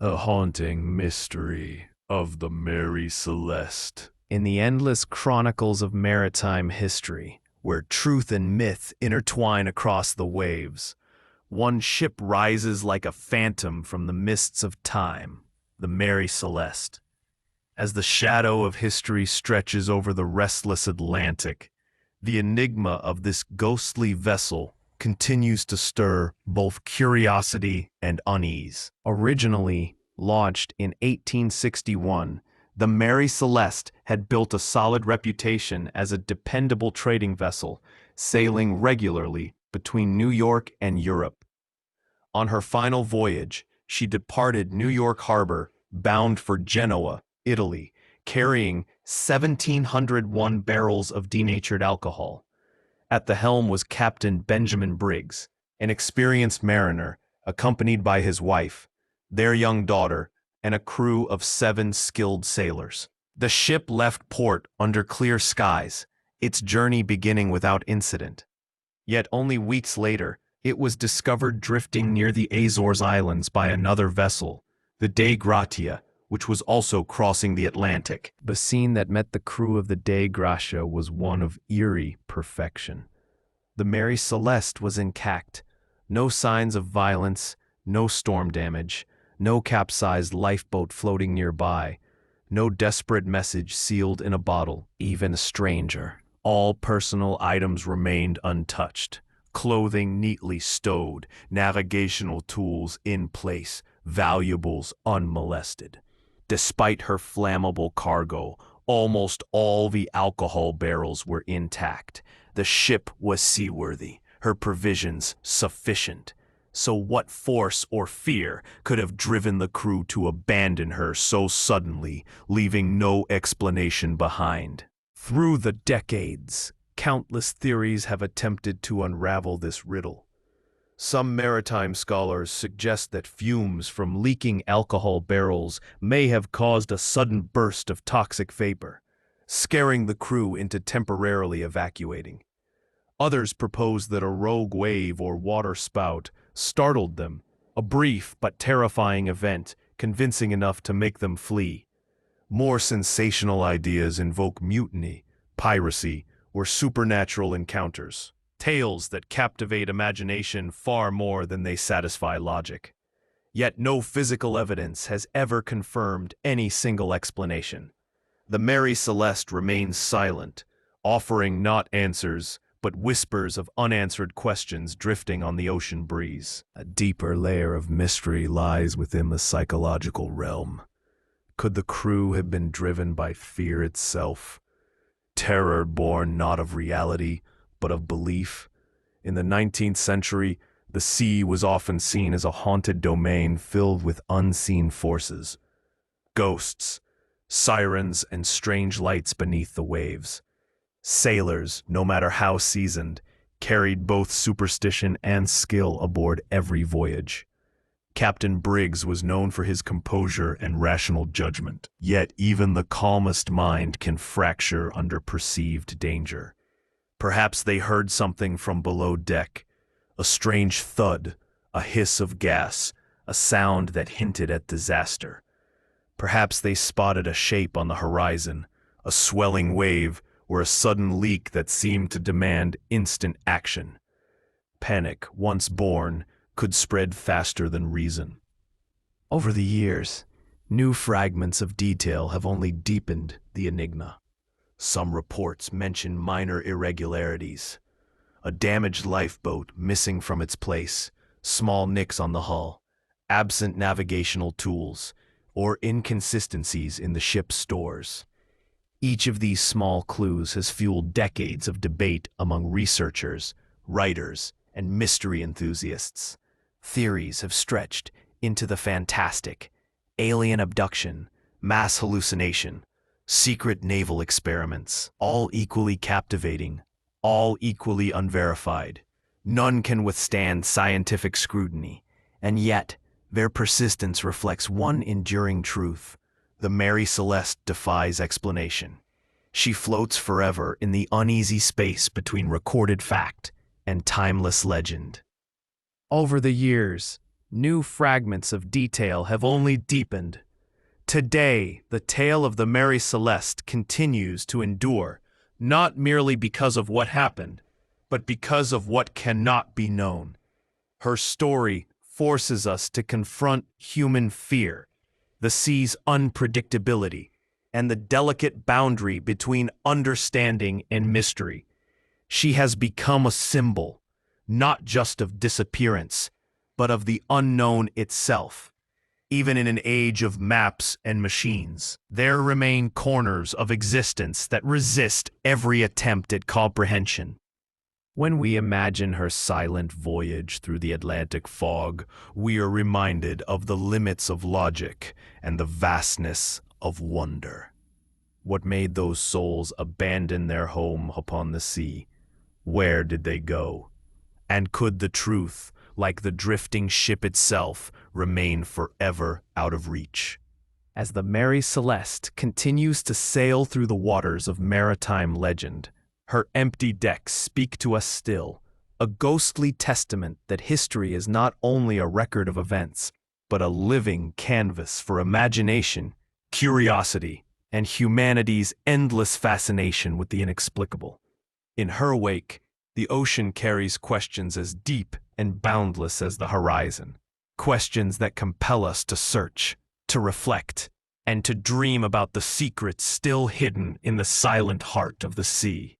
A haunting mystery of the Mary Celeste. In the endless chronicles of maritime history, where truth and myth intertwine across the waves, one ship rises like a phantom from the mists of time, the Mary Celeste. As the shadow of history stretches over the restless Atlantic, the enigma of this ghostly vessel continues to stir both curiosity and unease. Originally launched in 1861, the Mary Celeste had built a solid reputation as a dependable trading vessel, sailing regularly between New York and Europe. On her final voyage, she departed New York Harbor, bound for Genoa, Italy, carrying 1,701 barrels of denatured alcohol. At the helm was Captain Benjamin Briggs, an experienced mariner, accompanied by his wife, their young daughter, and a crew of 7 skilled sailors. The ship left port under clear skies, its journey beginning without incident. Yet only weeks later, it was discovered drifting near the Azores Islands by another vessel, the Dei Gratia, which was also crossing the Atlantic. The scene that met the crew of the Dei Gratia was one of eerie perfection. The Mary Celeste was intact. No signs of violence, no storm damage, no capsized lifeboat floating nearby, no desperate message sealed in a bottle, even a stranger. All personal items remained untouched, clothing neatly stowed, navigational tools in place, valuables unmolested. Despite her flammable cargo, almost all the alcohol barrels were intact. The ship was seaworthy, her provisions sufficient. So what force or fear could have driven the crew to abandon her so suddenly, leaving no explanation behind? Through the decades, countless theories have attempted to unravel this riddle. Some maritime scholars suggest that fumes from leaking alcohol barrels may have caused a sudden burst of toxic vapor, scaring the crew into temporarily evacuating. Others propose that a rogue wave or water spout startled them, a brief but terrifying event, convincing enough to make them flee. More sensational ideas invoke mutiny, piracy, or supernatural encounters. Tales that captivate imagination far more than they satisfy logic. Yet no physical evidence has ever confirmed any single explanation. The Mary Celeste remains silent, offering not answers, but whispers of unanswered questions drifting on the ocean breeze. A deeper layer of mystery lies within the psychological realm. Could the crew have been driven by fear itself? Terror born not of reality, but of belief. In the 19th century, the sea was often seen as a haunted domain filled with unseen forces. Ghosts, sirens, and strange lights beneath the waves. Sailors, no matter how seasoned, carried both superstition and skill aboard every voyage. Captain Briggs was known for his composure and rational judgment, yet even the calmest mind can fracture under perceived danger. Perhaps they heard something from below deck, a strange thud, a hiss of gas, a sound that hinted at disaster. Perhaps they spotted a shape on the horizon, a swelling wave, or a sudden leak that seemed to demand instant action. Panic, once born, could spread faster than reason. Over the years, new fragments of detail have only deepened the enigma. Some reports mention minor irregularities. A damaged lifeboat missing from its place, small nicks on the hull, absent navigational tools, or inconsistencies in the ship's stores. Each of these small clues has fueled decades of debate among researchers, writers, and mystery enthusiasts. Theories have stretched into the fantastic: alien abduction, mass hallucination, secret naval experiments, all equally captivating, all equally unverified. None can withstand scientific scrutiny, and yet their persistence reflects one enduring truth: the Mary Celeste defies explanation. She floats forever in the uneasy space between recorded fact and timeless legend. Over the years, New fragments of detail have only deepened. Today, the tale of the Mary Celeste continues to endure, not merely because of what happened, but because of what cannot be known. Her story forces us to confront human fear, the sea's unpredictability, and the delicate boundary between understanding and mystery. She has become a symbol, not just of disappearance, but of the unknown itself. Even in an age of maps and machines, there remain corners of existence that resist every attempt at comprehension. When we imagine her silent voyage through the Atlantic fog, we are reminded of the limits of logic and the vastness of wonder. What made those souls abandon their home upon the sea? Where did they go? And could the truth, like the drifting ship itself, remain forever out of reach? As the Mary Celeste continues to sail through the waters of maritime legend, her empty decks speak to us still, a ghostly testament that history is not only a record of events, but a living canvas for imagination, curiosity, and humanity's endless fascination with the inexplicable. In her wake, the ocean carries questions as deep and boundless as the horizon, questions that compel us to search, to reflect, and to dream about the secrets still hidden in the silent heart of the sea.